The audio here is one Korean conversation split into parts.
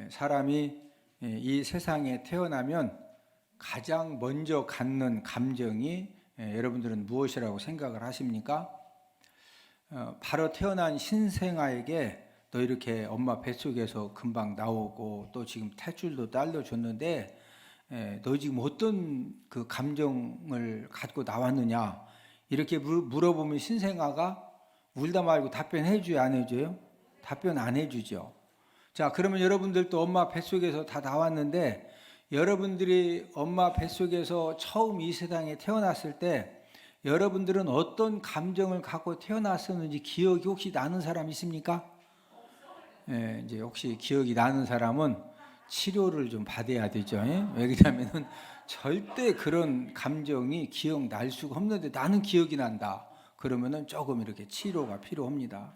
사람이 이 세상에 태어나면 가장 먼저 갖는 감정이 여러분들은 무엇이라고 생각을 하십니까? 바로 태어난 신생아에게 너 이렇게 엄마 뱃속에서 금방 나오고 또 지금 탯줄도 딸려줬는데 너 지금 어떤 그 감정을 갖고 나왔느냐 이렇게 물어보면 신생아가 울다 말고 답변해 줘요, 안 해줘요? 답변 안 해주죠. 자, 그러면 여러분들도 엄마 뱃속에서 다 나왔는데 여러분들이 엄마 뱃속에서 처음 이 세상에 태어났을 때 여러분들은 어떤 감정을 갖고 태어났었는지 기억이 혹시 나는 사람 있습니까? 이제 혹시 기억이 나는 사람은 치료를 좀 받아야 되죠. 왜 그러냐면은 절대 그런 감정이 기억날 수가 없는데 나는 기억이 난다. 그러면은 조금 이렇게 치료가 필요합니다.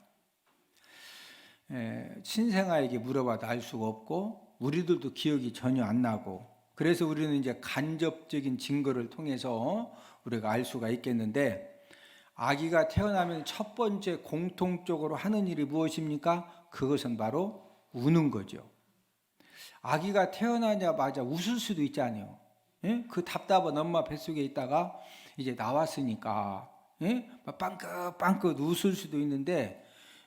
신생아에게 물어봐도 알 수가 없고 우리들도 기억이 전혀 안 나고 그래서 우리는 이제 간접적인 증거를 통해서 우리가 알 수가 있겠는데 아기가 태어나면 첫 번째 공통적으로 하는 일이 무엇입니까? 그것은 바로 우는 거죠. 아기가 태어나자마자 웃을 수도 있잖아요. 그 답답한 엄마 뱃속에 있다가 이제 나왔으니까 빵긋빵긋 웃을 수도 있는데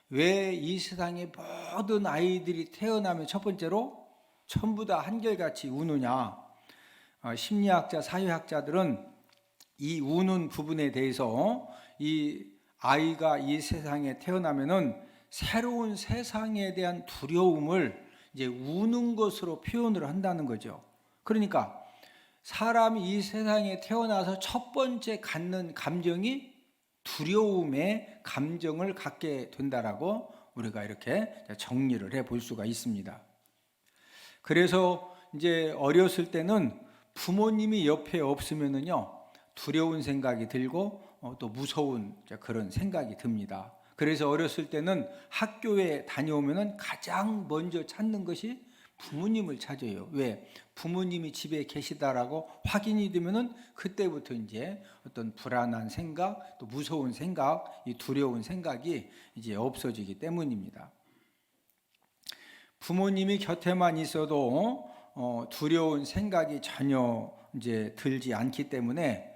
왜 이 세상의 모든 아이들이 태어나면 첫 번째로 전부 다 한결같이 우느냐? 심리학자, 사회학자들은 이 우는 부분에 대해서 이 아이가 이 세상에 태어나면은 새로운 세상에 대한 두려움을 이제 우는 것으로 표현을 한다는 거죠. 그러니까 사람이 이 세상에 태어나서 첫 번째 갖는 감정이 두려움의 감정을 갖게 된다라고 우리가 이렇게 정리를 해 볼 수가 있습니다. 그래서 이제 어렸을 때는 부모님이 옆에 없으면은요 두려운 생각이 들고 또 무서운 그런 생각이 듭니다. 그래서 어렸을 때는 학교에 다녀오면은 가장 먼저 찾는 것이 부모님을 찾아요. 왜? 부모님이 집에 계시다라고 확인이 되면은 그때부터 이제 어떤 불안한 생각, 또 무서운 생각, 이 두려운 생각이 이제 없어지기 때문입니다. 부모님이 곁에만 있어도 두려운 생각이 전혀 이제 들지 않기 때문에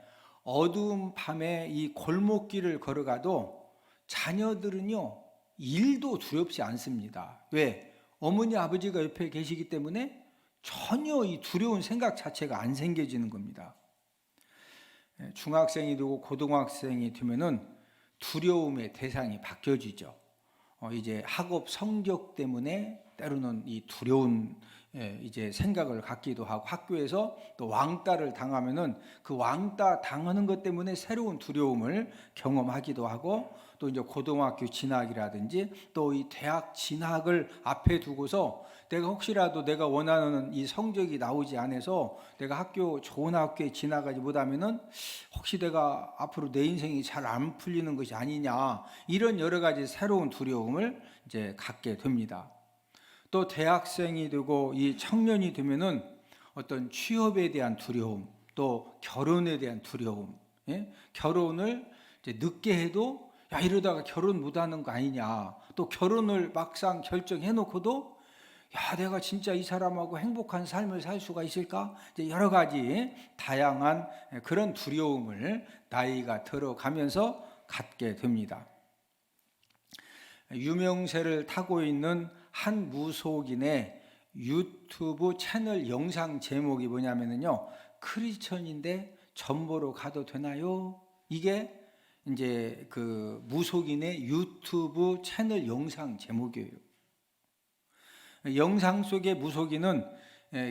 어두운 밤에 이 골목길을 걸어가도 자녀들은요 일도 두렵지 않습니다. 왜? 어머니 아버지가 옆에 계시기 때문에 전혀 이 두려운 생각 자체가 안 생겨지는 겁니다. 중학생이 되고 고등학생이 되면은 두려움의 대상이 바뀌어지죠. 이제 학업 성적 때문에 때로는 이 두려운 이제 생각을 갖기도 하고 학교에서 또 왕따를 당하면은 그 왕따 당하는 것 때문에 새로운 두려움을 경험하기도 하고 또 이제 고등학교 진학이라든지 또 이 대학 진학을 앞에 두고서 내가 혹시라도 내가 원하는 이 성적이 나오지 않아서 내가 좋은 학교에 진학하지 못하면은 혹시 내가 앞으로 내 인생이 잘 안 풀리는 것이 아니냐 이런 여러 가지 새로운 두려움을 이제 갖게 됩니다. 또 대학생이 되고 이 청년이 되면은 어떤 취업에 대한 두려움, 또 결혼에 대한 두려움, 결혼을 이제 늦게 해도 야 이러다가 결혼 못하는 거 아니냐, 또 결혼을 막상 결정해놓고도 야 내가 진짜 이 사람하고 행복한 삶을 살 수가 있을까? 이제 여러 가지 다양한 그런 두려움을 나이가 들어가면서 갖게 됩니다. 유명세를 타고 있는 한 무속인의 유튜브 채널 영상 제목이 뭐냐면요 크리스천인데 전보로 가도 되나요? 이게 이제 그 무속인의 유튜브 채널 영상 제목이에요. 영상 속의 무속인은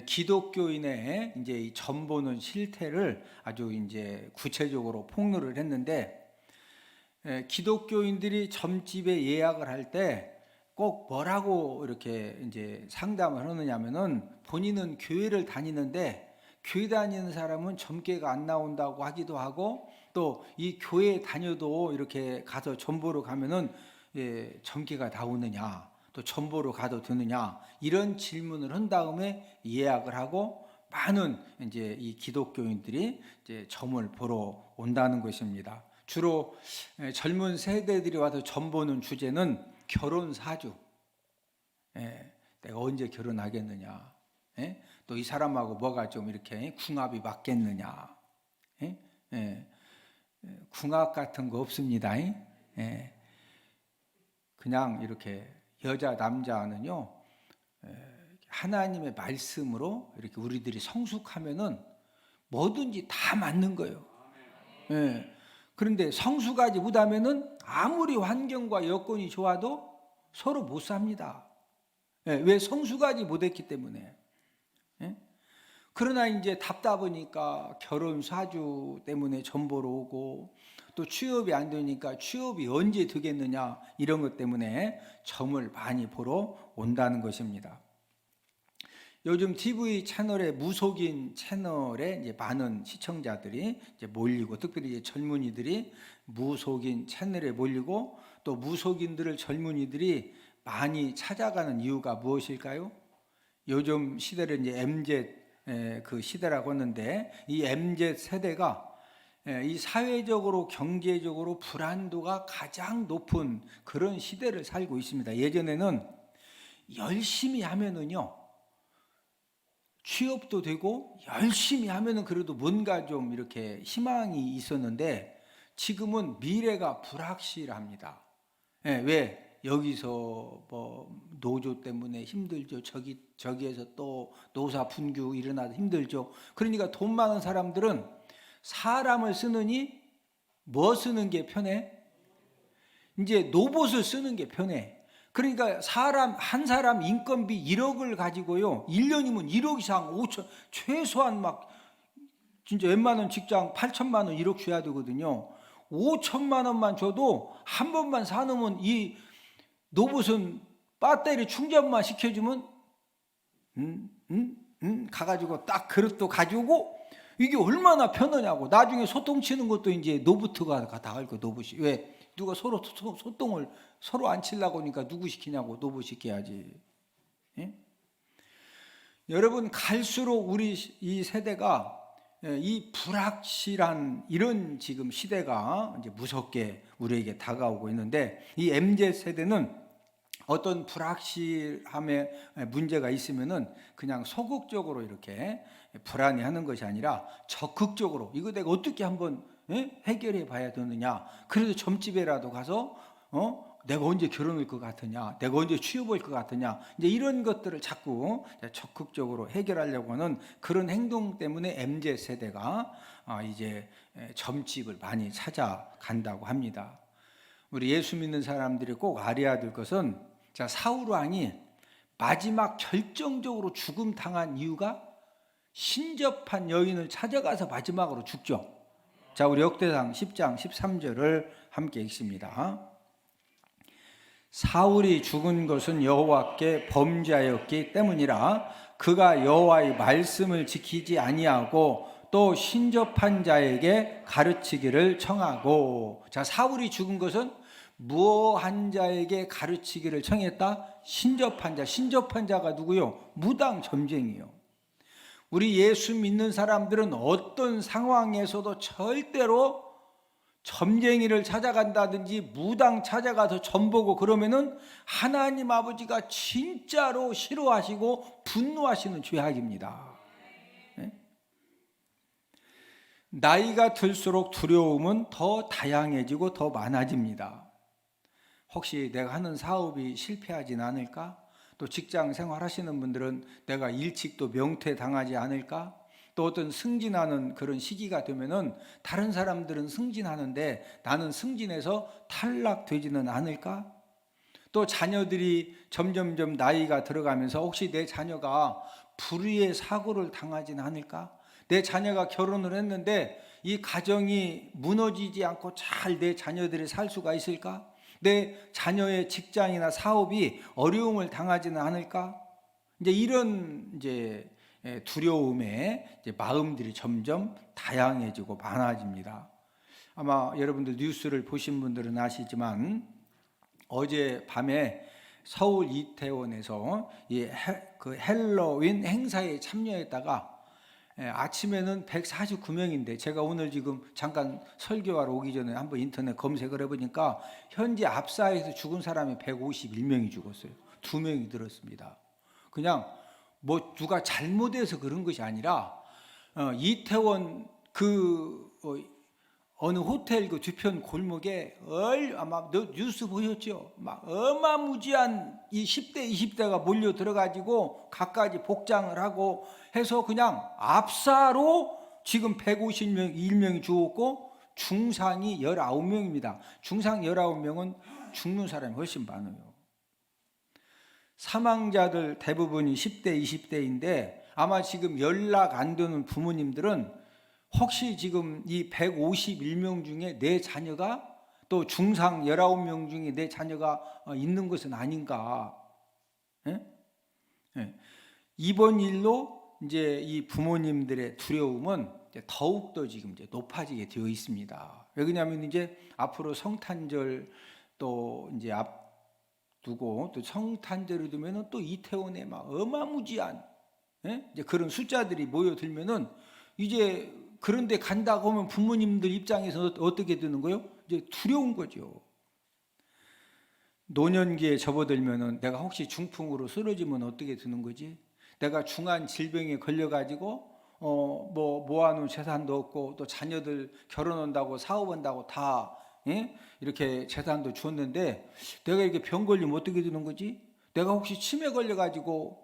기독교인의 이제 전보는 실태를 아주 이제 구체적으로 폭로를 했는데 기독교인들이 점집에 예약을 할 때 꼭 뭐라고 이렇게 이제 상담을 하느냐면은 본인은 교회를 다니는데 교회 다니는 사람은 점괘가 안 나온다고 하기도 하고 또 이 교회 다녀도 이렇게 가서 전보로 가면은 점괘가 나오느냐 또 전보로 가도 되느냐 이런 질문을 한 다음에 예약을 하고 많은 이제 이 기독교인들이 이제 점을 보러 온다는 것입니다. 주로 젊은 세대들이 와서 점 보는 주제는 결혼 사주, 내가 언제 결혼하겠느냐? 예? 또 이 사람하고 뭐가 좀 이렇게 궁합이 맞겠느냐? 예? 예. 궁합 같은 거 없습니다. 예. 그냥 이렇게 여자 남자는요, 하나님의 말씀으로 이렇게 우리들이 성숙하면은 뭐든지 다 맞는 거예요. 예. 그런데 성숙하지 못하면은 아무리 환경과 여건이 좋아도 서로 못 삽니다. 예. 왜? 성숙하지 못했기 때문에. 예? 그러나 이제 답답하니까 결혼 사주 때문에 전 보러 오고, 또 취업이 안 되니까 취업이 언제 되겠느냐, 이런 것 때문에 점을 많이 보러 온다는 것입니다. 요즘 TV 채널에, 무속인 채널에 이제 많은 시청자들이 이제 몰리고, 특별히 이제 젊은이들이 무속인 채널에 몰리고, 또 무속인들을 젊은이들이 많이 찾아가는 이유가 무엇일까요? 요즘 시대를 이제 MZ 그 시대라고 하는데, 이 MZ 세대가 이 사회적으로 경제적으로 불안도가 가장 높은 그런 시대를 살고 있습니다. 예전에는 열심히 하면은요, 취업도 되고 열심히 하면은 그래도 뭔가 좀 이렇게 희망이 있었는데, 지금은 미래가 불확실합니다. 왜? 여기서 뭐 노조 때문에 힘들죠. 저기에서 또 노사 분규 일어나서 힘들죠. 그러니까 돈 많은 사람들은 사람을 쓰느니 뭐 쓰는 게 편해? 이제 로봇을 쓰는 게 편해. 그러니까 한 사람 인건비 1억을 가지고요, 1년이면 1억 이상 5천, 최소한 막 진짜 웬만한 직장 8천만 원 1억 줘야 되거든요. 5천만 원만 줘도 한 번만 사놓으면, 이 로봇은 배터리 충전만 시켜주면 가가지고 딱 그릇도 가지고, 이게 얼마나 편하냐고. 나중에 소똥 치는 것도 이제 로봇가 다 알고, 로봇이. 왜? 누가 서로 소똥을 서로 안 치려고 하니까 누구 시키냐고, 로봇 시켜야지. 예? 여러분, 갈수록 우리 이 세대가 이 불확실한 이런 지금 시대가 이제 무섭게 우리에게 다가오고 있는데, 이 MZ 세대는 어떤 불확실함에 문제가 있으면은 그냥 소극적으로 이렇게 불안해하는 것이 아니라 적극적으로, 이거 내가 어떻게 한번 해결해 봐야 되느냐. 그래서 점집에라도 가서 내가 언제 결혼할 것 같으냐, 내가 언제 취업할 것 같으냐, 이제 이런 것들을 자꾸 적극적으로 해결하려고 하는 그런 행동 때문에 MZ 세대가 이제 점집을 많이 찾아간다고 합니다. 우리 예수 믿는 사람들이 꼭 알아야 될 것은, 자, 사울 왕이 마지막 결정적으로 죽음 당한 이유가 신접한 여인을 찾아가서 마지막으로 죽죠. 자, 우리 역대상 10장 13절을 함께 읽습니다. 사울이 죽은 것은 여호와께 범죄하였기 때문이라. 그가 여호와의 말씀을 지키지 아니하고 또 신접한 자에게 가르치기를 청하고. 자, 사울이 죽은 것은 무어한 자에게 가르치기를 청했다. 신접한 자. 신접한 자가 누구요? 무당 점쟁이요. 우리 예수 믿는 사람들은 어떤 상황에서도 절대로 점쟁이를 찾아간다든지 무당 찾아가서 점보고 그러면은 하나님 아버지가 진짜로 싫어하시고 분노하시는 죄악입니다. 나이가 들수록 두려움은 더 다양해지고 더 많아집니다. 혹시 내가 하는 사업이 실패하진 않을까? 또 직장 생활하시는 분들은 내가 일찍 또 명퇴 당하지 않을까? 또 어떤 승진하는 그런 시기가 되면은 다른 사람들은 승진하는데 나는 승진해서 탈락되지는 않을까? 또 자녀들이 점점점 나이가 들어가면서 혹시 내 자녀가 불의의 사고를 당하지는 않을까? 내 자녀가 결혼을 했는데 이 가정이 무너지지 않고 잘 내 자녀들이 살 수가 있을까? 내 자녀의 직장이나 사업이 어려움을 당하지는 않을까? 이제 이런 두려움에 마음들이 점점 다양해지고 많아집니다. 아마 여러분들 뉴스를 보신 분들은 아시지만, 어제 밤에 서울 이태원에서 그 헬로윈 행사에 참여했다가 아침에는 149명인데 제가 오늘 지금 잠깐 설교하러 오기 전에 한번 인터넷 검색을 해보니까 현재 압사에서 죽은 사람이 151명이 죽었어요. 2명이 들었습니다. 그냥 뭐 누가 잘못해서 그런 것이 아니라 이태원 어느 호텔 그 뒤편 골목에 아마 뉴스 보셨죠? 막 어마무지한 이 10대, 20대가 몰려 들어가지고 갖가지 복장을 하고 해서 그냥 압사로 지금 151명이 죽었고 중상이 19명입니다. 중상 19명은 죽는 사람이 훨씬 많아요. 사망자들 대부분이 10대, 20대인데 아마 지금 연락 안 되는 부모님들은 혹시 지금 이 151명 중에 내 자녀가 또 중상 19명 중에 내 자녀가 있는 것은 아닌가? 예? 예. 이번 일로 이제 이 부모님들의 두려움은 더욱더 지금 이제 높아지게 되어 있습니다. 왜냐하면 이제 앞으로 성탄절 또 이제 앞두고 또 성탄절을 두면은 또 이태원에 막 어마무지한 이제 그런 숫자들이 모여들면은 이제 그런데 간다고 하면 부모님들 입장에서 어떻게 되는 거예요? 이제 두려운 거죠. 노년기에 접어들면은 내가 혹시 중풍으로 쓰러지면 어떻게 되는 거지? 내가 중한 질병에 걸려가지고 모아놓은 재산도 없고 또 자녀들 결혼한다고 사업한다고 다 이렇게 재산도 줬는데 내가 이렇게 병 걸리면 어떻게 되는 거지? 내가 혹시 치매 걸려가지고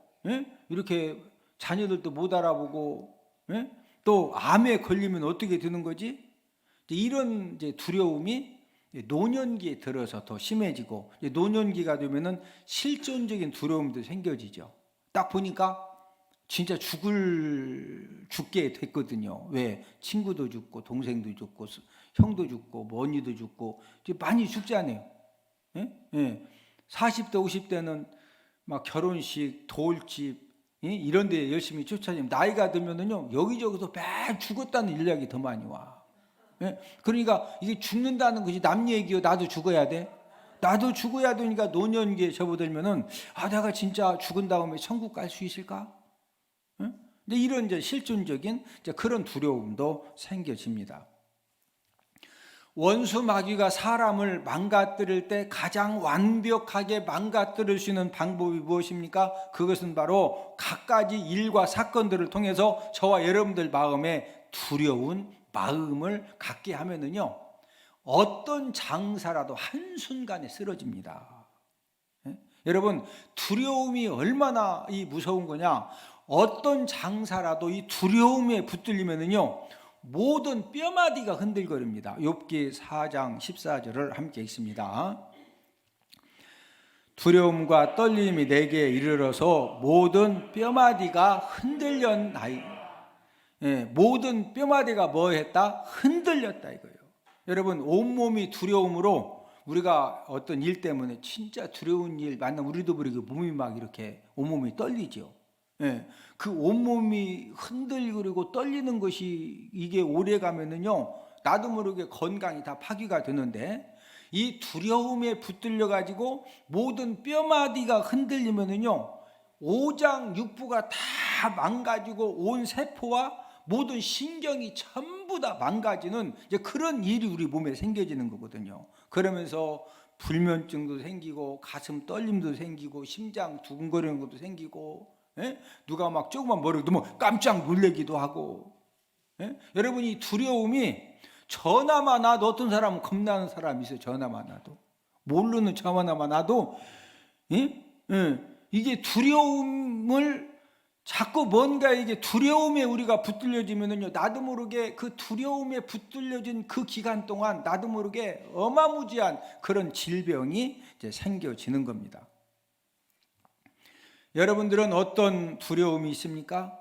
이렇게 자녀들도 못 알아보고 또 암에 걸리면 어떻게 되는 거지? 이런 이제 두려움이 노년기에 들어서 더 심해지고 노년기가 되면은 실존적인 두려움도 생겨지죠. 딱 보니까 진짜 죽게 됐거든요. 왜? 친구도 죽고 동생도 죽고 형도 죽고 언니도 죽고 많이 죽잖아요. 40대 50대는 막 결혼식 돌집 이런 데 열심히 쫓아다니면 나이가 들면은요 여기저기서 매 죽었다는 인력이 더 많이 와. 그러니까 이게 죽는다는 것이 남 얘기요. 나도 죽어야 돼. 나도 죽어야 되니까 노년기에 접어들면은 내가 진짜 죽은 다음에 천국 갈 수 있을까? 이런 이제 실존적인 그런 두려움도 생겨집니다. 원수 마귀가 사람을 망가뜨릴 때 가장 완벽하게 망가뜨릴 수 있는 방법이 무엇입니까? 그것은 바로 갖가지 일과 사건들을 통해서 저와 여러분들 마음에 두려운 마음을 갖게 하면은요 어떤 장사라도 한순간에 쓰러집니다. 여러분 두려움이 얼마나 무서운 거냐? 어떤 장사라도 이 두려움에 붙들리면은요 모든 뼈마디가 흔들거립니다. 욥기 4장 14절을 함께 읽습니다. 두려움과 떨림이 내게 이르러서 모든 뼈마디가 흔들렸나이. 모든 뼈마디가 뭐 했다? 흔들렸다 이거예요. 여러분 온몸이 두려움으로 우리가 어떤 일 때문에 진짜 두려운 일 만나면 우리도 모르게 몸이 막 이렇게 온몸이 떨리죠. 그 온몸이 흔들리고 떨리는 것이 이게 오래 가면은요 나도 모르게 건강이 다 파괴가 되는데 이 두려움에 붙들려 가지고 모든 뼈마디가 흔들리면은요 오장육부가 다 망가지고 온 세포와 모든 신경이 전부 다 망가지는 이제 그런 일이 우리 몸에 생겨지는 거거든요. 그러면서 불면증도 생기고 가슴 떨림도 생기고 심장 두근거리는 것도 생기고 누가 막 조그만 머리를 두면 깜짝 놀래기도 하고 여러분 이 두려움이 전화만 와도 어떤 사람은 겁나는 사람이 있어요. 전화만 와도 모르는 전화만 와도 이게 두려움을 자꾸 뭔가 이게 두려움에 우리가 붙들려지면은요 나도 모르게 그 두려움에 붙들려진 그 기간 동안 나도 모르게 어마무지한 그런 질병이 이제 생겨지는 겁니다. 여러분들은 어떤 두려움이 있습니까?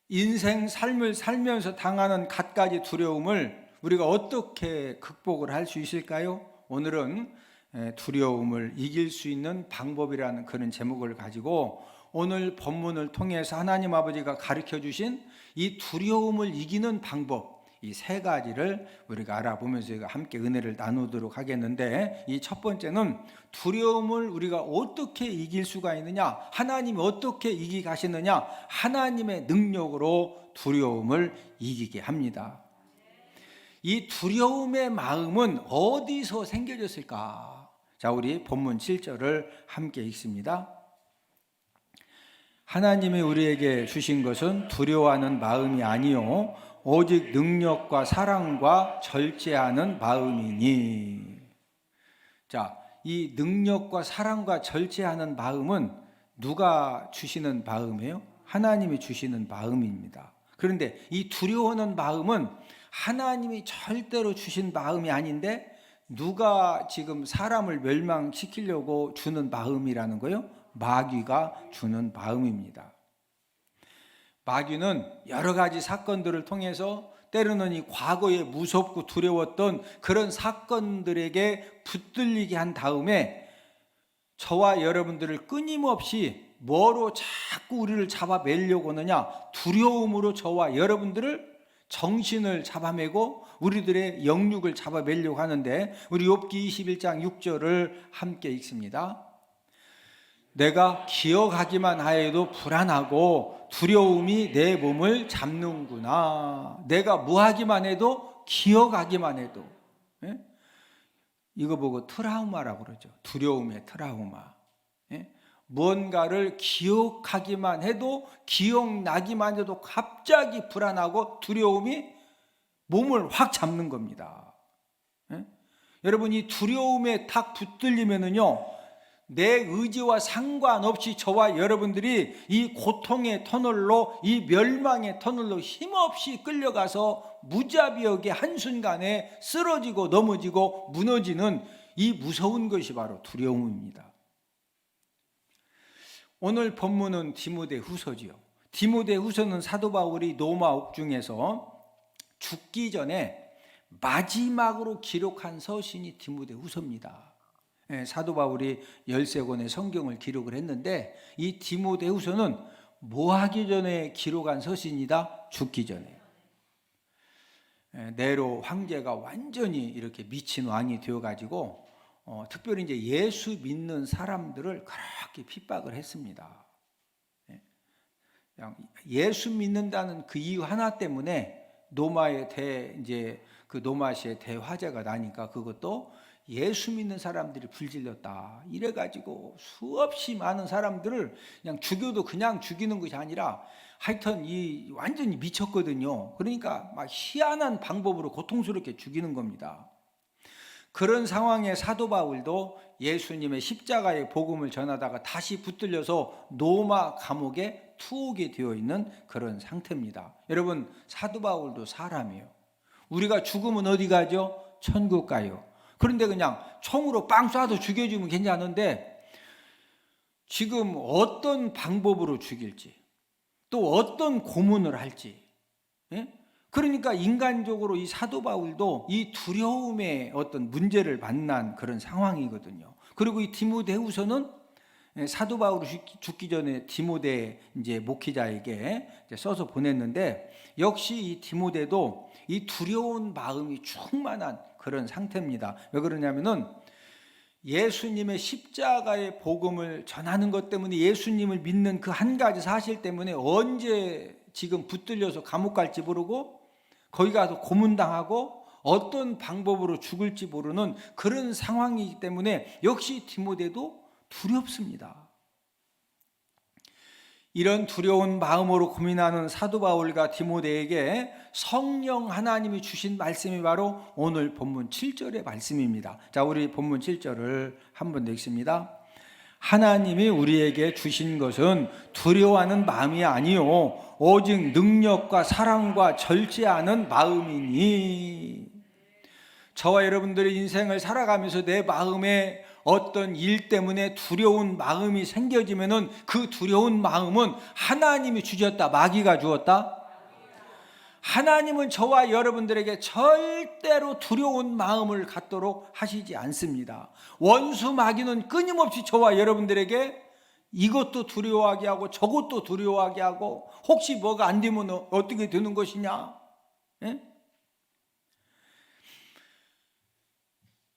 인생 삶을 살면서 당하는 갖가지 두려움을 우리가 어떻게 극복을 할 수 있을까요? 오늘은 두려움을 이길 수 있는 방법이라는 그런 제목을 가지고 오늘 본문을 통해서 하나님 아버지가 가르쳐 주신 이 두려움을 이기는 방법 이 세 가지를 우리가 알아보면서 함께 은혜를 나누도록 하겠는데 이 첫 번째는 두려움을 우리가 어떻게 이길 수가 있느냐 하나님이 어떻게 이기게 하시느냐 하나님의 능력으로 두려움을 이기게 합니다. 이 두려움의 마음은 어디서 생겨졌을까? 자 우리 본문 7절을 함께 읽습니다. 하나님이 우리에게 주신 것은 두려워하는 마음이 아니요 오직 능력과 사랑과 절제하는 마음이니. 자, 이 능력과 사랑과 절제하는 마음은 누가 주시는 마음이에요? 하나님이 주시는 마음입니다. 그런데 이 두려워하는 마음은 하나님이 절대로 주신 마음이 아닌데 누가 지금 사람을 멸망시키려고 주는 마음이라는 거예요? 마귀가 주는 마음입니다. 마귀는 여러 가지 사건들을 통해서 때로는 이 과거에 무섭고 두려웠던 그런 사건들에게 붙들리게 한 다음에 저와 여러분들을 끊임없이 뭐로 자꾸 우리를 잡아매려고 하느냐? 두려움으로 저와 여러분들을 정신을 잡아매고 우리들의 영육을 잡아매려고 하는데, 우리 욥기 21장 6절을 함께 읽습니다. 내가 기억하기만 하여도 불안하고 두려움이 내 몸을 잡는구나. 내가 무하기만 해도, 기억하기만 해도. 예? 이거 보고 트라우마라고 그러죠. 두려움의 트라우마. 예? 뭔가를 기억하기만 해도, 기억나기만 해도 갑자기 불안하고 두려움이 몸을 확 잡는 겁니다. 예? 여러분, 이 두려움에 탁 붙들리면은요, 내 의지와 상관없이 저와 여러분들이 이 고통의 터널로, 이 멸망의 터널로 힘없이 끌려가서 무자비하게 한순간에 쓰러지고 넘어지고 무너지는 이 무서운 것이 바로 두려움입니다. 오늘 본문은 디모데후서지요. 디모데후서는 사도 바울이 로마 옥중에서 죽기 전에 마지막으로 기록한 서신이 디모데후서입니다. 사도 바울이 13권의 성경을 기록을 했는데 이 디모데후서는 뭐 하기 전에 기록한 서신이다? 죽기 전에. 네로 황제가 완전히 이렇게 미친 왕이 되어가지고 특별히 이제 예수 믿는 사람들을 그렇게 핍박을 했습니다. 예수 믿는다는 그 이유 하나 때문에 그 노마시의 대화재가 나니까 그것도 예수 믿는 사람들이 불질렀다. 이래가지고 수없이 많은 사람들을 그냥 죽여도 그냥 죽이는 것이 아니라 하여튼 완전히 미쳤거든요. 그러니까 막 희한한 방법으로 고통스럽게 죽이는 겁니다. 그런 상황에 사도 바울도 예수님의 십자가의 복음을 전하다가 다시 붙들려서 로마 감옥에 투옥이 되어 있는 그런 상태입니다. 여러분, 사도 바울도 사람이에요. 우리가 죽으면 어디 가죠? 천국 가요. 그런데 그냥 총으로 빵 쏴도 죽여주면 괜찮은데 지금 어떤 방법으로 죽일지, 또 어떤 고문을 할지, 그러니까 인간적으로 이 사도 바울도 이 두려움의 어떤 문제를 만난 그런 상황이거든요. 그리고 이 디모데후서는 사도 바울이 죽기 전에 디모데 이제 목회자에게 써서 보냈는데, 역시 이 디모데도 이 두려운 마음이 충만한 그런 상태입니다. 왜 그러냐면은 예수님의 십자가의 복음을 전하는 것 때문에, 예수님을 믿는 그 한 가지 사실 때문에 언제 지금 붙들려서 감옥 갈지 모르고 거기 가서 고문당하고 어떤 방법으로 죽을지 모르는 그런 상황이기 때문에 역시 디모데도 두렵습니다. 이런 두려운 마음으로 고민하는 사도 바울과 디모데에게 성령 하나님이 주신 말씀이 바로 오늘 본문 7절의 말씀입니다. 자, 우리 본문 7절을 한번 읽습니다. 하나님이 우리에게 주신 것은 두려워하는 마음이 아니요 오직 능력과 사랑과 절제하는 마음이니. 저와 여러분들의 인생을 살아가면서 내 마음에 어떤 일 때문에 두려운 마음이 생겨지면은 그 두려운 마음은 하나님이 주셨다, 마귀가 주었다? 하나님은 저와 여러분들에게 절대로 두려운 마음을 갖도록 하시지 않습니다. 원수 마귀는 끊임없이 저와 여러분들에게 이것도 두려워하게 하고 저것도 두려워하게 하고 혹시 뭐가 안 되면 어떻게 되는 것이냐?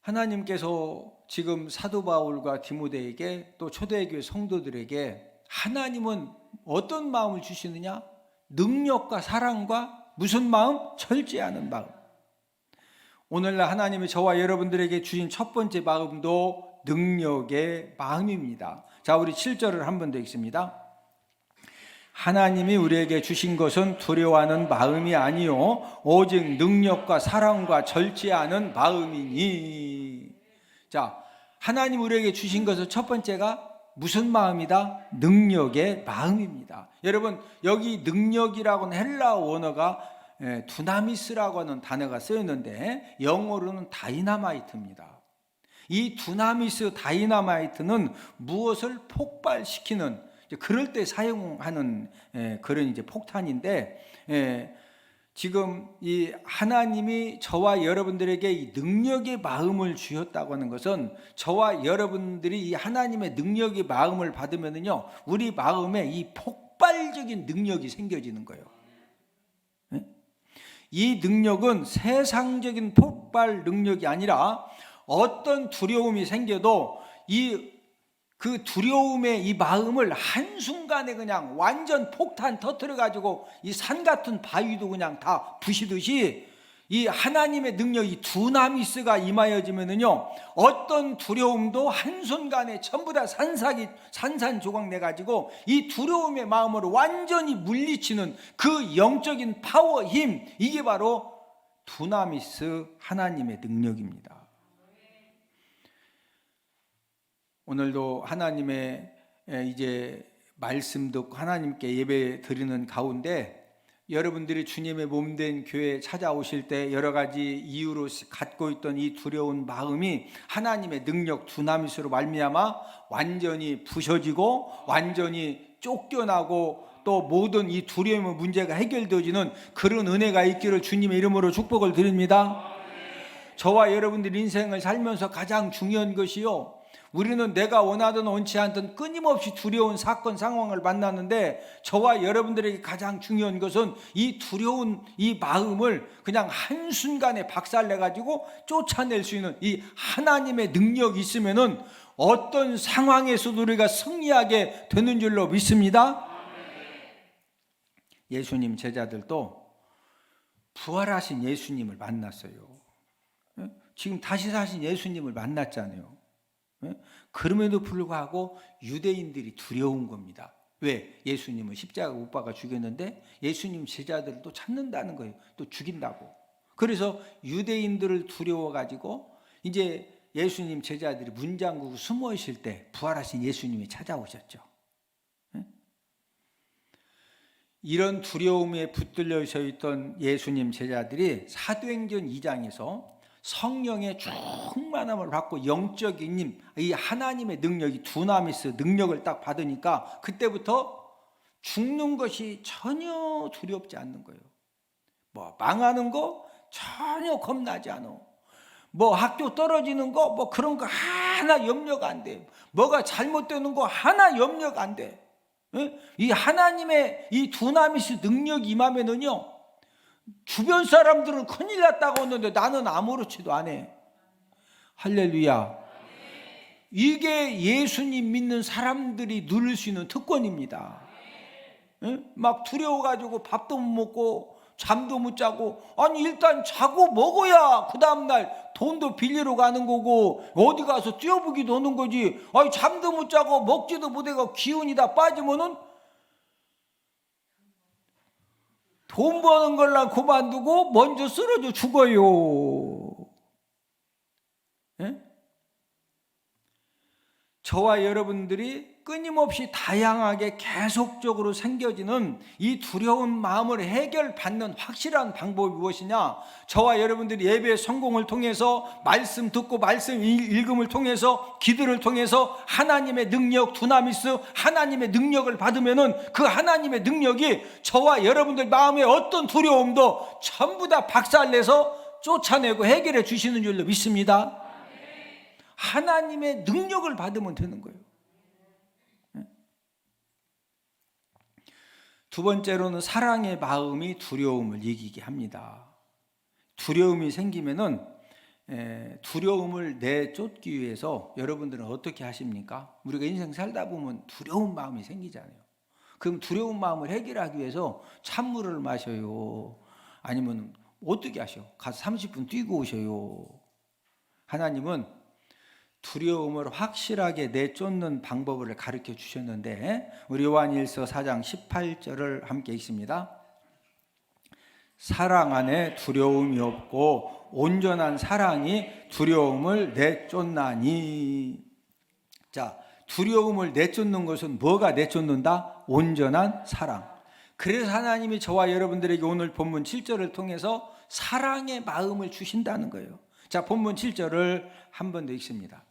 하나님께서 지금 사도 바울과 디모데에게 또 초대교회 성도들에게 하나님은 어떤 마음을 주시느냐? 능력과 사랑과 무슨 마음? 절제하는 마음. 오늘날 하나님이 저와 여러분들에게 주신 첫 번째 마음도 능력의 마음입니다. 자, 우리 7절을 한 번 더 읽습니다. 하나님이 우리에게 주신 것은 두려워하는 마음이 아니요 오직 능력과 사랑과 절제하는 마음이니. 자, 하나님 우리에게 주신 것은 첫 번째가 무슨 마음이다? 능력의 마음입니다. 여러분, 여기 능력이라고는 헬라어 원어가 두나미스라고 하는 단어가 쓰였는데 영어로는 다이나마이트입니다. 이 두나미스 다이나마이트는 무엇을 폭발시키는, 그럴 때 사용하는 그런 이제 폭탄인데, 지금 이 하나님이 저와 여러분들에게 이 능력의 마음을 주셨다고 하는 것은, 저와 여러분들이 이 하나님의 능력의 마음을 받으면은요, 우리 마음에 이 폭발적인 능력이 생겨지는 거예요. 이 능력은 세상적인 폭발 능력이 아니라 어떤 두려움이 생겨도 그 두려움의 이 마음을 한순간에 그냥 완전 폭탄 터뜨려 가지고 이 산 같은 바위도 그냥 다 부시듯이, 이 하나님의 능력이 두나미스가 임하여지면은요, 어떤 두려움도 한순간에 전부 다 산산조각 내 가지고 이 두려움의 마음을 완전히 물리치는 그 영적인 파워, 힘, 이게 바로 두나미스 하나님의 능력입니다. 오늘도 하나님의 이제 말씀 듣고 하나님께 예배 드리는 가운데, 여러분들이 주님의 몸된 교회에 찾아오실 때 여러 가지 이유로 갖고 있던 이 두려운 마음이 하나님의 능력 두나미스로 말미암아 완전히 부서지고 완전히 쫓겨나고, 또 모든 이 두려움의 문제가 해결되어지는 그런 은혜가 있기를 주님의 이름으로 축복을 드립니다. 저와 여러분들 인생을 살면서 가장 중요한 것이요, 우리는 내가 원하든 원치 않든 끊임없이 두려운 사건 상황을 만나는데, 저와 여러분들에게 가장 중요한 것은 이 두려운 이 마음을 그냥 한순간에 박살내가지고 쫓아낼 수 있는 이 하나님의 능력이 있으면은 어떤 상황에서도 우리가 승리하게 되는 줄로 믿습니다. 예수님 제자들도 부활하신 예수님을 만났어요. 지금 다시 사신 예수님을 만났잖아요. 그럼에도 불구하고 유대인들이 두려운 겁니다. 왜? 예수님은 십자가 못 박아 죽였는데 예수님 제자들을 또 찾는다는 거예요. 또 죽인다고. 그래서 유대인들을 두려워 가지고 이제 예수님 제자들이 문 잠그고 숨어 있을 때 부활하신 예수님이 찾아오셨죠. 이런 두려움에 붙들려 서 있던 예수님 제자들이 사도행전 2장에서 성령의 충만함을 받고 영적인 힘, 이 하나님의 능력이 두나미스 능력을 딱 받으니까 그때부터 죽는 것이 전혀 두렵지 않는 거예요. 뭐 망하는 거 전혀 겁나지 않아. 뭐 학교 떨어지는 거 뭐 그런 거 하나 염려가 안 돼. 뭐가 잘못되는 거 하나 염려가 안 돼. 이 하나님의 이 두나미스 능력이 임하면은요, 주변 사람들은 큰일 났다고 하는데 나는 아무렇지도 않아. 할렐루야. 이게 예수님 믿는 사람들이 누릴 수 있는 특권입니다. 막 두려워가지고 밥도 못 먹고 잠도 못 자고, 아니 일단 자고 먹어야 그 다음날 돈도 빌리러 가는 거고 어디 가서 뛰어보기도 하는 거지. 아니 잠도 못 자고 먹지도 못하고 기운이 다 빠지면은 돈 버는 걸랑 그만두고 먼저 쓰러져 죽어요. 예? 저와 여러분들이 끊임없이 다양하게 계속적으로 생겨지는 이 두려운 마음을 해결받는 확실한 방법이 무엇이냐? 저와 여러분들이 예배 성공을 통해서, 말씀 듣고 말씀 읽음을 통해서, 기도를 통해서 하나님의 능력 두나미스 하나님의 능력을 받으면은 그 하나님의 능력이 저와 여러분들 마음에 어떤 두려움도 전부 다 박살내서 쫓아내고 해결해 주시는 줄로 믿습니다. 하나님의 능력을 받으면 되는 거예요. 두 번째로는 사랑의 마음이 두려움을 이기게 합니다. 두려움이 생기면은 두려움을 내쫓기 위해서 여러분들은 어떻게 하십니까? 우리가 인생 살다 보면 두려운 마음이 생기잖아요. 그럼 두려운 마음을 해결하기 위해서 찬물을 마셔요. 아니면 어떻게 하셔? 가서 30분 뛰고 오셔요. 하나님은 두려움을 확실하게 내쫓는 방법을 가르쳐 주셨는데, 우리 요한일서 4장 18절을 함께 읽습니다. 사랑 안에 두려움이 없고 온전한 사랑이 두려움을 내쫓나니. 자, 두려움을 내쫓는 것은 뭐가 내쫓는다? 온전한 사랑. 그래서 하나님이 저와 여러분들에게 오늘 본문 7절을 통해서 사랑의 마음을 주신다는 거예요. 자, 본문 7절을 한 번 더 읽습니다.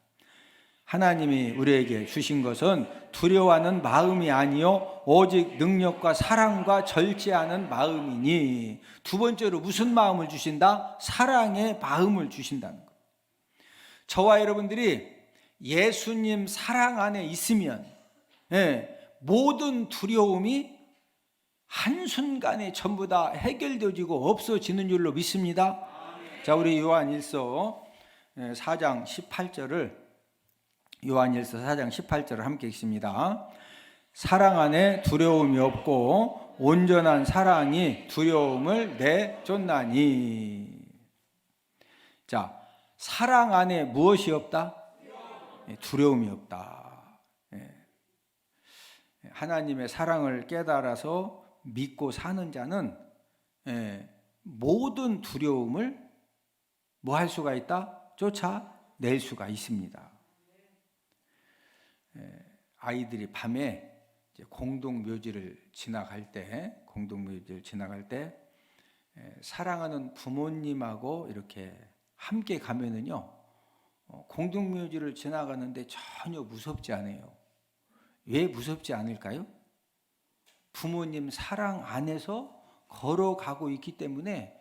하나님이 우리에게 주신 것은 두려워하는 마음이 아니요 오직 능력과 사랑과 절제하는 마음이니. 두 번째로 무슨 마음을 주신다? 사랑의 마음을 주신다는 거예요. 저와 여러분들이 예수님 사랑 안에 있으면 모든 두려움이 한순간에 전부 다 해결되어지고 없어지는 줄로 믿습니다. 자, 우리 요한일서 4장 18절을 요한일서 4장 18절을 함께 읽습니다. 사랑 안에 두려움이 없고 온전한 사랑이 두려움을 내쫓나니. 자, 사랑 안에 무엇이 없다? 두려움이 없다. 하나님의 사랑을 깨달아서 믿고 사는 자는 모든 두려움을 뭐 할 수가 있다? 쫓아낼 수가 있습니다. 아이들이 밤에 공동묘지를 지나갈 때 사랑하는 부모님하고 이렇게 함께 가면은요, 공동묘지를 지나가는데 전혀 무섭지 않아요. 왜 무섭지 않을까요? 부모님 사랑 안에서 걸어가고 있기 때문에.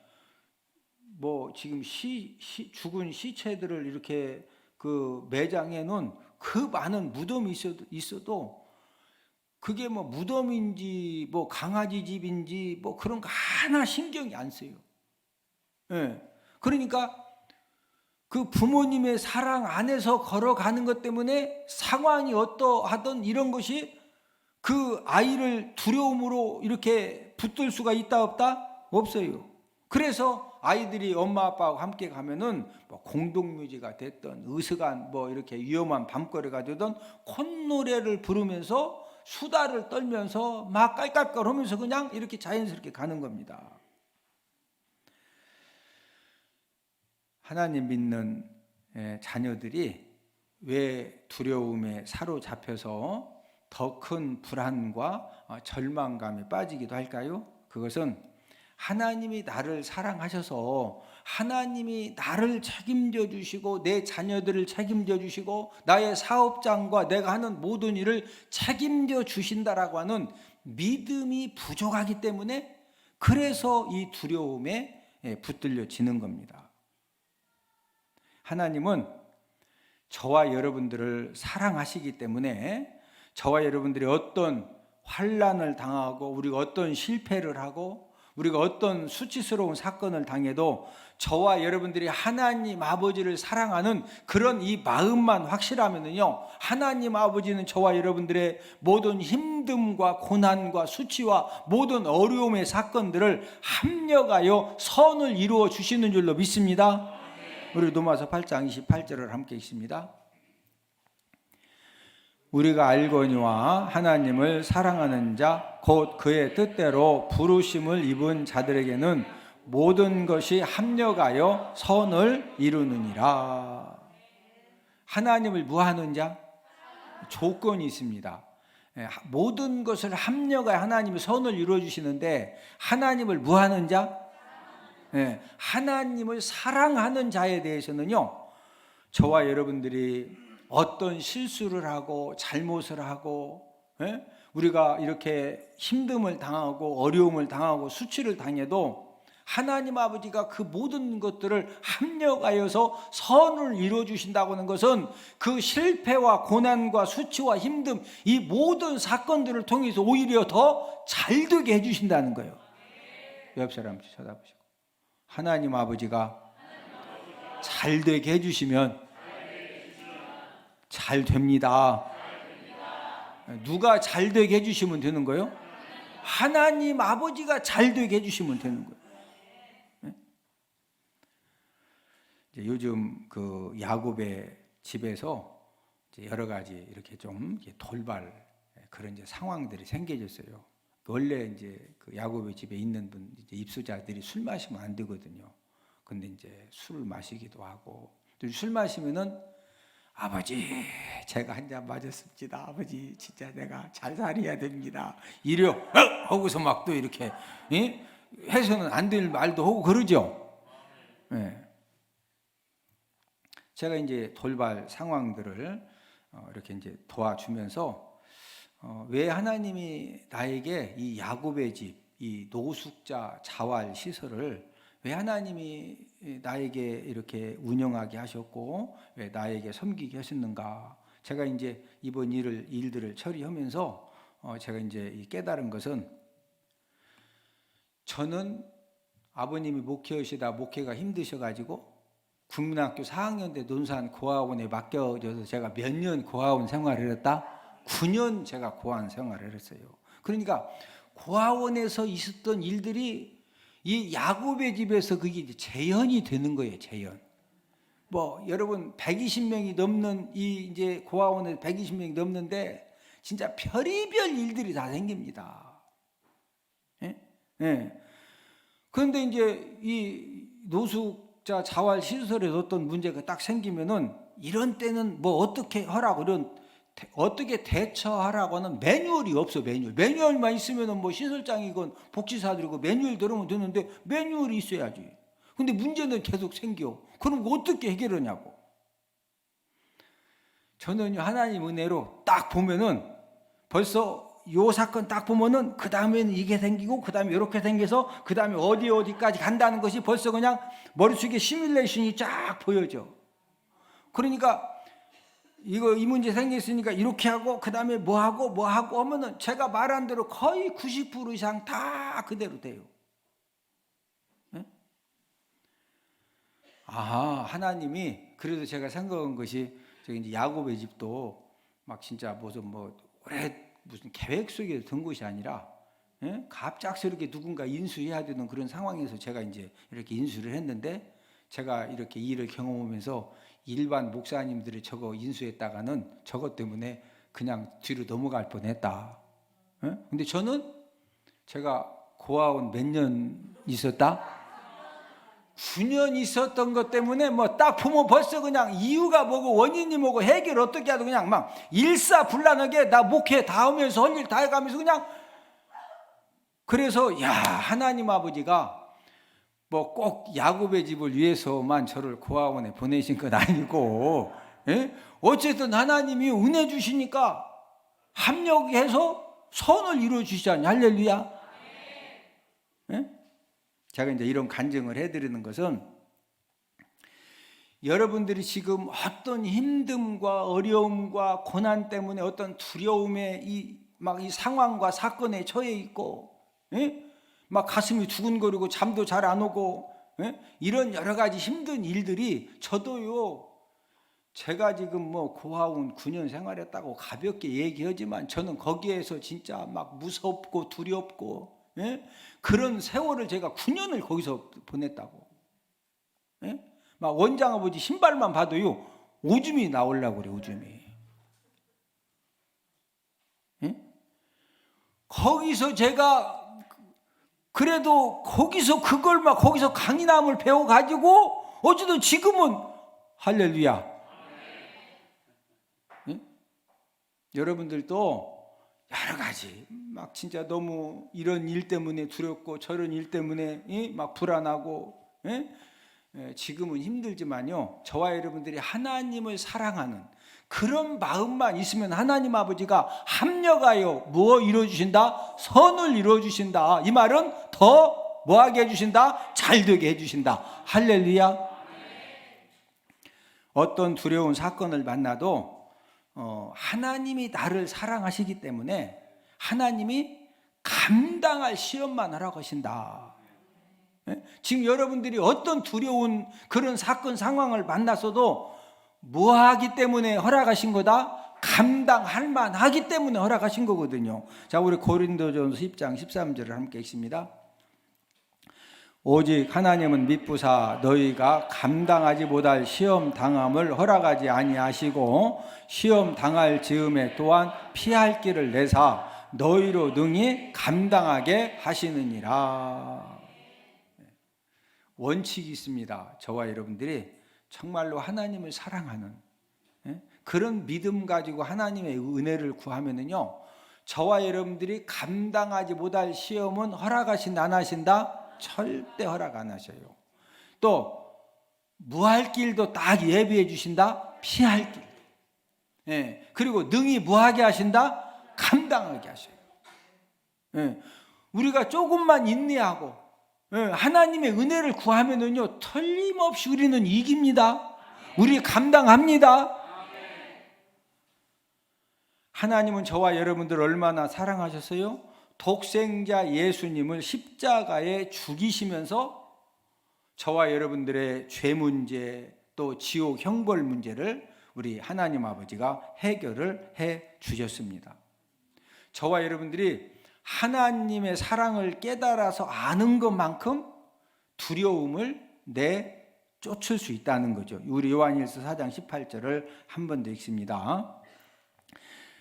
뭐 지금 죽은 시체들을 이렇게 그 매장해 놓은 그 많은 무덤이 있어도 그게 뭐 무덤인지 뭐 강아지 집인지 뭐 그런 거 하나 신경이 안 써요. 그러니까 그 부모님의 사랑 안에서 걸어가는 것 때문에 상황이 어떠하든 이런 것이 그 아이를 두려움으로 이렇게 붙들 수가 있다 없다? 없어요. 그래서 아이들이 엄마 아빠하고 함께 가면은 뭐 공동묘지가 됐든 으슥한 뭐 이렇게 위험한 밤거리가 되든 콧노래를 부르면서 수다를 떨면서 막 깔깔깔 하면서 그냥 이렇게 자연스럽게 가는 겁니다. 하나님 믿는 자녀들이 왜 두려움에 사로잡혀서 더 큰 불안과 절망감에 빠지기도 할까요? 그것은 하나님이 나를 사랑하셔서 하나님이 나를 책임져 주시고 내 자녀들을 책임져 주시고 나의 사업장과 내가 하는 모든 일을 책임져 주신다라고 하는 믿음이 부족하기 때문에, 그래서 이 두려움에 붙들려지는 겁니다. 하나님은 저와 여러분들을 사랑하시기 때문에 저와 여러분들이 어떤 환난을 당하고 우리가 어떤 실패를 하고 우리가 어떤 수치스러운 사건을 당해도 저와 여러분들이 하나님 아버지를 사랑하는 그런 이 마음만 확실하면요, 하나님 아버지는 저와 여러분들의 모든 힘듦과 고난과 수치와 모든 어려움의 사건들을 합력하여 선을 이루어 주시는 줄로 믿습니다. 우리 로마서 8장 28절을 함께 읽습니다. 우리가 알거니와 하나님을 사랑하는 자 곧 그의 뜻대로 부르심을 입은 자들에게는 모든 것이 합력하여 선을 이루느니라. 하나님을 무하는 자? 조건이 있습니다. 모든 것을 합력하여 하나님이 선을 이루어 주시는데, 하나님을 무하는 자? 하나님을 사랑하는 자에 대해서는요, 저와 여러분들이 어떤 실수를 하고 잘못을 하고 우리가 이렇게 힘듦을 당하고 어려움을 당하고 수치를 당해도 하나님 아버지가 그 모든 것들을 합력하여서 선을 이루어 주신다고 하는 것은 그 실패와 고난과 수치와 힘듦, 이 모든 사건들을 통해서 오히려 더 잘되게 해주신다는 거예요. 옆 사람 쳐다보시고, 하나님 아버지가 잘되게 해주시면 잘 됩니다. 누가 잘되게 해주시면 되는 거예요? 하나님 아버지가 잘되게 해주시면 되는 거예요. 이제 요즘 그 야곱의 집에서 이제 여러 가지 이렇게 좀 돌발 그런 이제 상황들이 생겨졌어요. 원래 이제 그 야곱의 집에 있는 분 이제 입수자들이 술 마시면 안 되거든요. 근데 이제 술을 마시기도 하고, 또 술 마시면은 아버지 제가 한 잔 마셨습니다. 아버지 진짜 내가 잘 살아야 됩니다. 이래 하고서 막 또 이렇게 해서는 안 될 말도 하고 그러죠. 네. 제가 이제 돌발 상황들을 이렇게 이제 도와주면서 왜 하나님이 나에게 이 야곱의 집, 이 노숙자 자활 시설을 왜 하나님이 나에게 이렇게 운영하게 하셨고 왜 나에게 섬기게 하셨는가? 제가 이제 이번 일들을 처리하면서 제가 이제 깨달은 것은, 저는 아버님이 목회하시다 목회가 힘드셔가지고 국민학교 4학년 때 논산 고아원에 맡겨져서 제가 몇 년 고아원 생활을 했다? 9년 제가 고아원 생활을 했어요. 그러니까 고아원에서 있었던 일들이 이 야곱의 집에서 그게 이제 재현이 되는 거예요. 재현. 뭐 여러분 120명이 넘는 이 이제 고아원에 120명이 넘는데 진짜 별의별 일들이 다 생깁니다. 예? 예. 그런데 이제 이 노숙자 자활 시설에서 어떤 문제가 딱 생기면은 이런 때는 뭐 어떻게 하라고 이런 어떻게 대처하라고는 매뉴얼이 없어. 매뉴얼만 있으면은 뭐 시설장이건 복지사들이고 매뉴얼 들으면 되는데 매뉴얼이 있어야지. 근데 문제는 계속 생겨. 그럼 어떻게 해결하냐고. 저는 하나님 은혜로 딱 보면은 벌써 요 사건 딱 보면은 그 다음에는 이게 생기고 그 다음에 이렇게 생겨서 그 다음에 어디까지 간다는 것이 벌써 그냥 머릿속에 시뮬레이션이 쫙 보여져. 그러니까 이 문제 생겼으니까 이렇게 하고 그 다음에 뭐 하고 하면은 제가 말한 대로 거의 90% 이상 다 그대로 돼요. 네? 하나님이 그래도 제가 생각한 것이 저기 이제 야곱의 집도 막 진짜 무슨 무슨 계획 속에 든 것이 아니라 갑작스럽게 누군가 인수해야 되는 그런 상황에서 제가 이제 이렇게 인수를 했는데, 제가 이렇게 이 일을 경험하면서 일반 목사님들이 저거 인수했다가는 저것 때문에 그냥 뒤로 넘어갈 뻔했다. 근데 저는 제가 고아원 몇 년 있었다? 9년 있었던 것 때문에 뭐 딱 보면 벌써 그냥 이유가 뭐고 원인이 뭐고 해결 어떻게 하도 그냥 막 일사불란하게 나 목회 다 하면서 할 일 다 해가면서 그냥, 그래서 하나님 아버지가 뭐 꼭 야곱의 집을 위해서만 저를 고아원에 보내신 건 아니고, 어쨌든 하나님이 은혜 주시니까 합력해서 선을 이루어 주시잖아요. 할렐루야. 제가 이제 이런 간증을 해드리는 것은, 여러분들이 지금 어떤 힘듦과 어려움과 고난 때문에 어떤 두려움에 이 상황과 사건에 처해 있고, 막 가슴이 두근거리고 잠도 잘 안 오고, 이런 여러 가지 힘든 일들이, 저도요, 제가 지금 뭐 고아원 9년 생활했다고 가볍게 얘기하지만 저는 거기에서 진짜 막 무섭고 두렵고, 그런 세월을 제가 9년을 거기서 보냈다고. 막 원장 아버지 신발만 봐도요 오줌이 나오려고 그래. 오줌이. 거기서 제가 그래도 거기서 그걸 막 거기서 강인함을 배워가지고 어쨌든 지금은 할렐루야. 여러분들도 여러 가지 막 진짜 너무 이런 일 때문에 두렵고 저런 일 때문에 막 불안하고, 지금은 힘들지만요, 저와 여러분들이 하나님을 사랑하는 그런 마음만 있으면 하나님 아버지가 합력하여 뭐 이루어주신다? 선을 이루어주신다. 이 말은 더 뭐하게 해주신다? 잘되게 해주신다. 할렐루야. 어떤 두려운 사건을 만나도 하나님이 나를 사랑하시기 때문에 하나님이 감당할 시험만 하라고 하신다. 지금 여러분들이 어떤 두려운 그런 사건 상황을 만났어도 뭐 하기 때문에 허락하신 거다? 감당할 만하기 때문에 허락하신 거거든요. 자, 우리 고린도전서 10장 13절을 함께 읽습니다. 오직 하나님은 미쁘사 너희가 감당하지 못할 시험 당함을 허락하지 아니하시고 시험 당할 즈음에 또한 피할 길을 내사 너희로 능히 감당하게 하시느니라. 원칙이 있습니다. 저와 여러분들이 정말로 하나님을 사랑하는 그런 믿음 가지고 하나님의 은혜를 구하면은요, 저와 여러분들이 감당하지 못할 시험은 허락하신다 안 하신다? 절대 허락 안 하셔요. 또 무할 길도 딱 예비해 주신다? 피할 길. 그리고 능히 무하게 하신다? 감당하게 하셔요. 우리가 조금만 인내하고 하나님의 은혜를 구하면은요, 틀림없이 우리는 이깁니다. 우리 감당합니다. 하나님은 저와 여러분들 얼마나 사랑하셨어요? 독생자 예수님을 십자가에 죽이시면서 저와 여러분들의 죄 문제 또 지옥 형벌 문제를 우리 하나님 아버지가 해결을 해 주셨습니다. 저와 여러분들이 하나님의 사랑을 깨달아서 아는 것만큼 두려움을 내쫓을 수 있다는 거죠. 우리 요한일서 4장 18절을 한 번 더 읽습니다.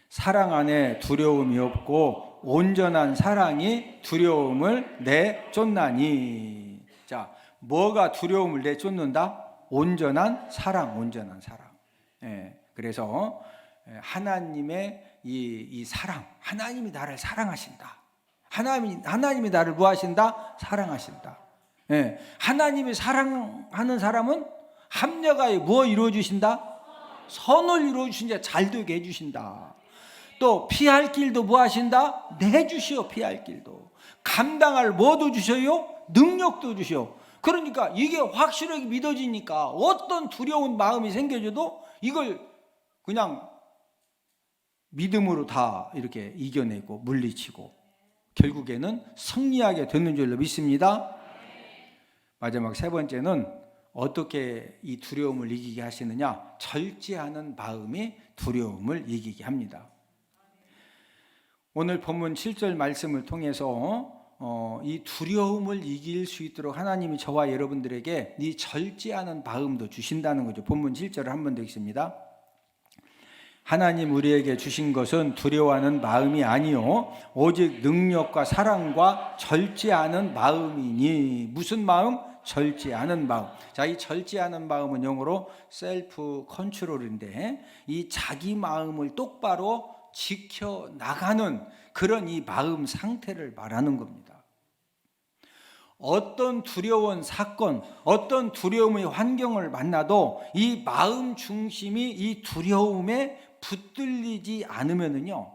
사랑 안에 두려움이 없고 온전한 사랑이 두려움을 내쫓나니. 자, 뭐가 두려움을 내쫓는다? 온전한 사랑, 온전한 사랑. 그래서 하나님의 이 사랑, 하나님이 나를 사랑하신다. 하나님이 나를 무하신다? 사랑하신다. 하나님이 사랑하는 사람은 합력하여 무엇 이루어 주신다? 선을 이루어 주신다. 잘 되게 해 주신다. 또 피할 길도 뭐 하신다? 내주시오. 피할 길도 감당할 뭐도 주셔요? 능력도 주시오. 그러니까 이게 확실하게 믿어지니까 어떤 두려운 마음이 생겨져도 이걸 그냥 믿음으로 다 이렇게 이겨내고 물리치고 결국에는 승리하게 되는 줄로 믿습니다. 마지막 세 번째는 어떻게 이 두려움을 이기게 하시느냐? 절제하는 마음이 두려움을 이기게 합니다. 오늘 본문 7절 말씀을 통해서 이 두려움을 이길 수 있도록 하나님이 저와 여러분들에게 이 절제하는 마음도 주신다는 거죠. 본문 7절을 한 번 더 읽습니다. 하나님 우리에게 주신 것은 두려워하는 마음이 아니요 오직 능력과 사랑과 절제하는 마음이니. 무슨 마음? 절제하는 마음. 자, 이 절제하는 마음은 영어로 셀프 컨트롤인데 이 자기 마음을 똑바로 지켜나가는 그런 이 마음 상태를 말하는 겁니다. 어떤 두려운 사건, 어떤 두려움의 환경을 만나도 이 마음 중심이 이 두려움에 붙들리지 않으면은요,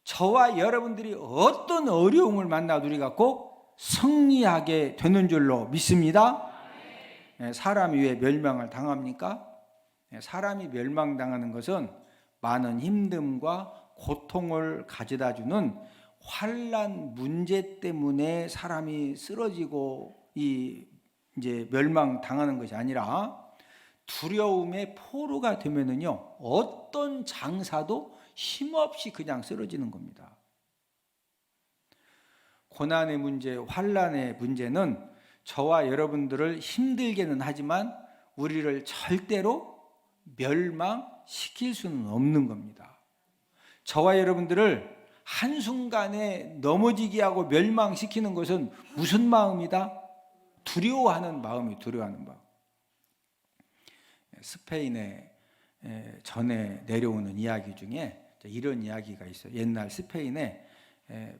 저와 여러분들이 어떤 어려움을 만나도 우리가 꼭 승리하게 되는 줄로 믿습니다. 사람이 왜 멸망을 당합니까? 사람이 멸망당하는 것은 많은 힘듦과 고통을 가져다주는 환난 문제 때문에 사람이 쓰러지고 이제 멸망당하는 것이 아니라 두려움의 포로가 되면은요, 어떤 장사도 힘없이 그냥 쓰러지는 겁니다. 고난의 문제, 환난의 문제는 저와 여러분들을 힘들게는 하지만 우리를 절대로 멸망시킬 수는 없는 겁니다. 저와 여러분들을 한순간에 넘어지게 하고 멸망시키는 것은 무슨 마음이다? 두려워하는 마음이 두려워하는 마음. 스페인에 전에 내려오는 이야기 중에 이런 이야기가 있어요. 옛날 스페인에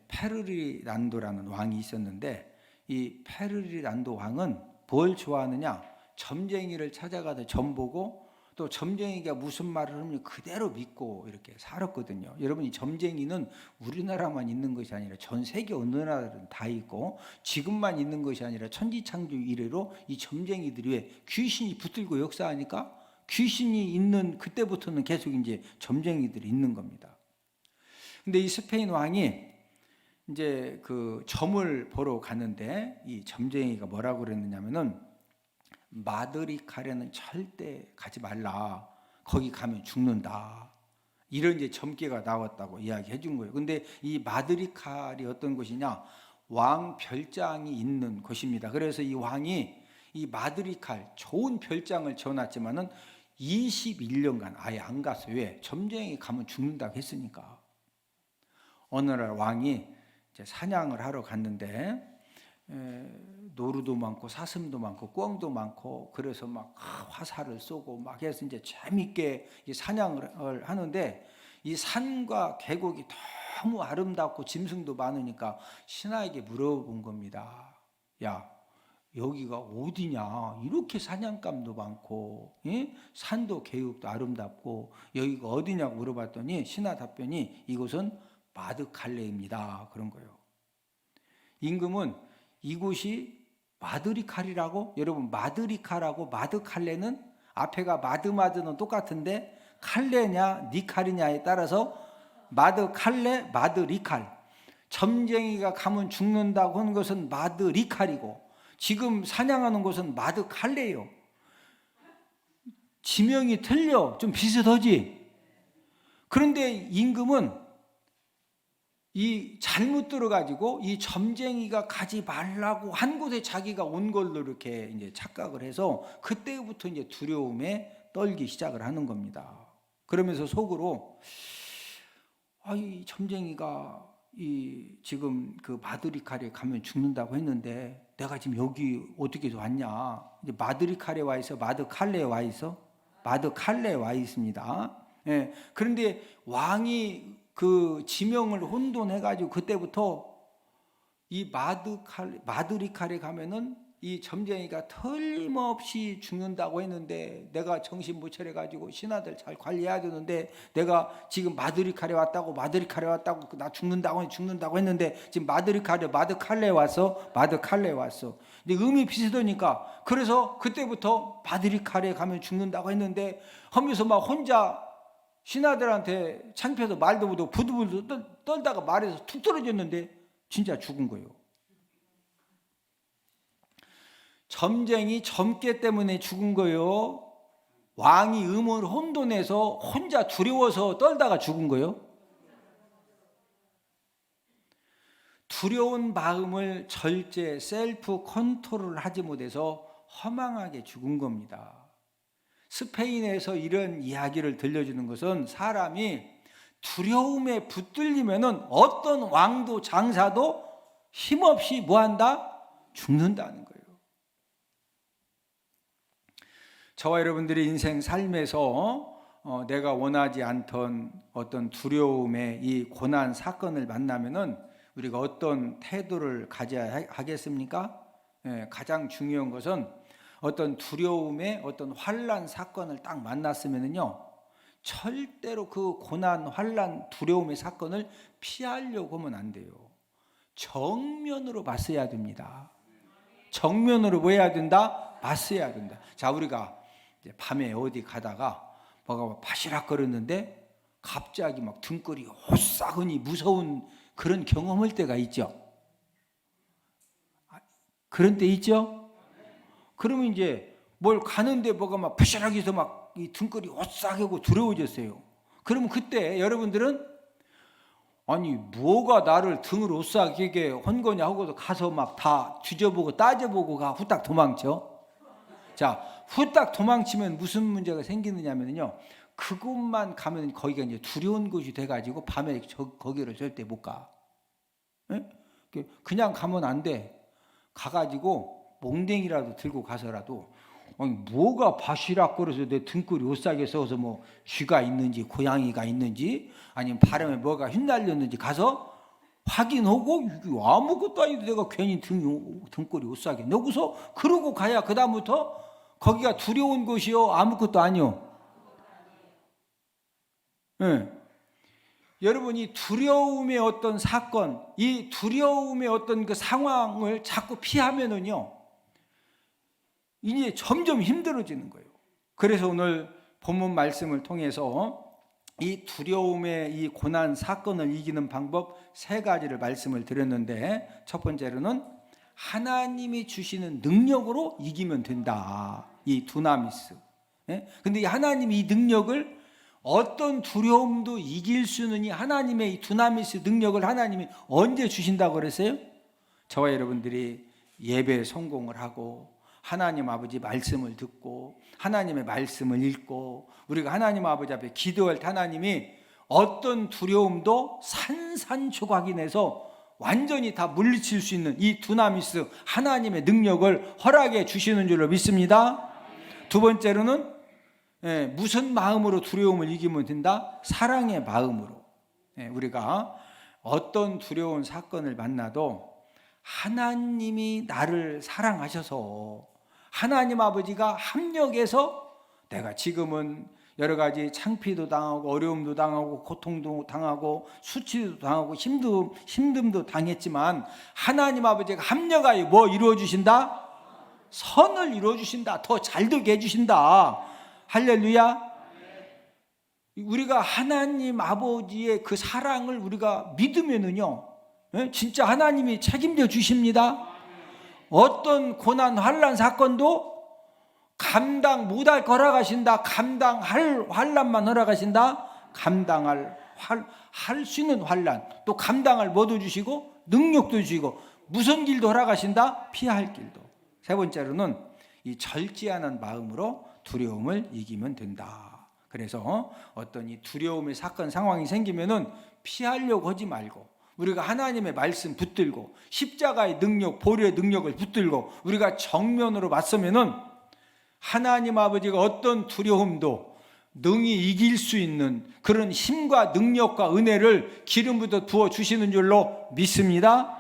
페르디난도라는 왕이 있었는데 이 페르디난도 왕은 뭘 좋아하느냐? 점쟁이를 찾아가서 점 보고 또 점쟁이가 무슨 말을 하면 그대로 믿고 이렇게 살았거든요. 여러분, 이 점쟁이는 우리나라만 있는 것이 아니라 전 세계 어느 나라든 다 있고 지금만 있는 것이 아니라 천지창조 이래로 이 점쟁이들이 왜 귀신이 붙들고 역사하니까 귀신이 있는 그때부터는 계속 이제 점쟁이들이 있는 겁니다. 근데 이 스페인 왕이 이제 그 점을 보러 갔는데 이 점쟁이가 뭐라고 그랬느냐면은 마드리카레는 절대 가지 말라. 거기 가면 죽는다. 이런 이제 점괘가 나왔다고 이야기해 준 거예요. 근데 이 마드리칼이 어떤 곳이냐? 왕 별장이 있는 곳입니다. 그래서 이 왕이 이 마드리칼 좋은 별장을 지어놨지만은 21년간 아예 안 갔어요. 왜? 점쟁이 가면 죽는다고 했으니까. 어느 날 왕이 이제 사냥을 하러 갔는데 노루도 많고 사슴도 많고 꿩도 많고 그래서 막 화살을 쏘고 막 해서 이제 재밌게 사냥을 하는데 이 산과 계곡이 너무 아름답고 짐승도 많으니까 신하에게 물어본 겁니다. 야, 여기가 어디냐? 이렇게 사냥감도 많고 산도 계곡도 아름답고 여기가 어디냐고 물어봤더니 신하 답변이 이곳은 마드칼레입니다. 그런 거예요. 임금은 이곳이 마드리칼이라고, 여러분 마드리칼하고 마드칼레는 앞에가 마드는 똑같은데 칼레냐 니칼이냐에 따라서 마드칼레 마드리칼, 점쟁이가 가면 죽는다고 하는 것은 마드리칼이고 지금 사냥하는 곳은 마드칼레예요. 지명이 틀려. 좀 비슷하지? 그런데 임금은 이 잘못 들어가지고 이 점쟁이가 가지 말라고 한 곳에 자기가 온 걸로 이렇게 이제 착각을 해서 그때부터 이제 두려움에 떨기 시작을 하는 겁니다. 그러면서 속으로 이 점쟁이가 이 지금 그 마드리칼에 가면 죽는다고 했는데 내가 지금 여기 어떻게 왔냐? 이제 마드리칼에 와 있어, 마드칼레에 와 있어, 마드칼레에 와 있습니다. 예. 그런데 왕이 그 지명을 혼돈해가지고 그때부터 이 마드리칼에 가면은 이 점쟁이가 틀림없이 죽는다고 했는데 내가 정신 못 차려가지고 신하들 잘 관리해야 되는데 내가 지금 마드리칼에 왔다고 나 죽는다고 했는데 지금 마드칼레에 왔어. 근데 음이 비슷하니까 그래서 그때부터 마드리칼에 가면 죽는다고 했는데 하면서 막 혼자 신하들한테 창피해서 말도 못하고 부들부들 떨다가 말에서 툭 떨어졌는데 진짜 죽은 거예요. 점쟁이 점괘 때문에 죽은 거예요? 왕이 음을 혼돈해서 혼자 두려워서 떨다가 죽은 거예요? 두려운 마음을 절제 셀프 컨트롤을 하지 못해서 허망하게 죽은 겁니다. 스페인에서 이런 이야기를 들려주는 것은 사람이 두려움에 붙들리면은 어떤 왕도 장사도 힘없이 뭐한다? 죽는다는 거예요. 저와 여러분들의 인생 삶에서 내가 원하지 않던 어떤 두려움의 이 고난 사건을 만나면은 우리가 어떤 태도를 가져야 하겠습니까? 가장 중요한 것은 어떤 두려움의 어떤 환난 사건을 딱 만났으면은요, 절대로 그 고난, 환난, 두려움의 사건을 피하려고 하면 안 돼요. 정면으로 맞서야 됩니다. 정면으로 뭐 해야 된다? 맞서야 된다. 자, 우리가 이제 밤에 어디 가다가 뭐가 바시락거렸는데 갑자기 막 등골이 오싹하니 무서운 그런 경험할 때가 있죠. 그런 때 있죠? 그러면 이제 뭘 가는데 뭐가 막 부시락해서 막 이 등골이 오싹하고 두려워졌어요. 그러면 그때 여러분들은 아니 뭐가 나를 등을 오싹하게 한 거냐 하고도 가서 막 다 뒤져보고 따져보고 후딱 도망쳐. 자, 후딱 도망치면 무슨 문제가 생기느냐면요, 그곳만 가면 거기가 이제 두려운 곳이 돼가지고 밤에 거기를 절대 못 가. 그냥 가면 안 돼. 가가지고 몽댕이라도 들고 가서라도 아니 뭐가 바시락거려서 내 등골이 오싹해 서서 뭐 쥐가 있는지 고양이가 있는지 아니면 바람에 뭐가 휘날렸는지 가서 확인하고 아무것도 아니고 내가 괜히 등골이 오싹해 너고서 그러고 가야 그 다음부터 거기가 두려운 곳이요 아무것도 아니요. 네. 여러분, 이 두려움의 어떤 사건, 이 두려움의 어떤 그 상황을 자꾸 피하면은요, 이제 점점 힘들어지는 거예요. 그래서 오늘 본문 말씀을 통해서 이 두려움의 이 고난 사건을 이기는 방법 3가지를 말씀을 드렸는데, 첫 번째로는 하나님이 주시는 능력으로 이기면 된다. 이 두나미스. 근데 이 하나님이 이 능력을 어떤 두려움도 이길 수 있는 이 하나님의 이 두나미스 능력을 하나님이 언제 주신다고 그랬어요? 저와 여러분들이 예배 성공을 하고 하나님 아버지 말씀을 듣고 하나님의 말씀을 읽고 우리가 하나님 아버지 앞에 기도할 때 하나님이 어떤 두려움도 산산조각이 내서 완전히 다 물리칠 수 있는 이 두나미스 하나님의 능력을 허락해 주시는 줄로 믿습니다. 두 번째로는 무슨 마음으로 두려움을 이기면 된다? 사랑의 마음으로. 우리가 어떤 두려운 사건을 만나도 하나님이 나를 사랑하셔서 하나님 아버지가 합력해서 내가 지금은 여러 가지 창피도 당하고 어려움도 당하고 고통도 당하고 수치도 당하고 힘듦도 당했지만 하나님 아버지가 합력하여 뭐 이루어주신다? 선을 이루어주신다. 더 잘 되게 해주신다. 할렐루야. 우리가 하나님 아버지의 그 사랑을 우리가 믿으면은요, 진짜 하나님이 책임져 주십니다. 어떤 고난 환난 사건도 감당 못할 거 허락하신다. 감당할 환난만 허락하신다. 감당할 할 수 있는 환난, 또 감당할 뭐도 주시고 능력도 주시고 무슨 길도 허락하신다. 피할 길도. 세 번째로는 이 절제하는 마음으로 두려움을 이기면 된다. 그래서 어떤 이 두려움의 사건 상황이 생기면은 피하려고 하지 말고 우리가 하나님의 말씀 붙들고 십자가의 능력, 보혈의 능력을 붙들고 우리가 정면으로 맞서면은 하나님 아버지가 어떤 두려움도 능히 이길 수 있는 그런 힘과 능력과 은혜를 기름부터 부어 주시는 줄로 믿습니다.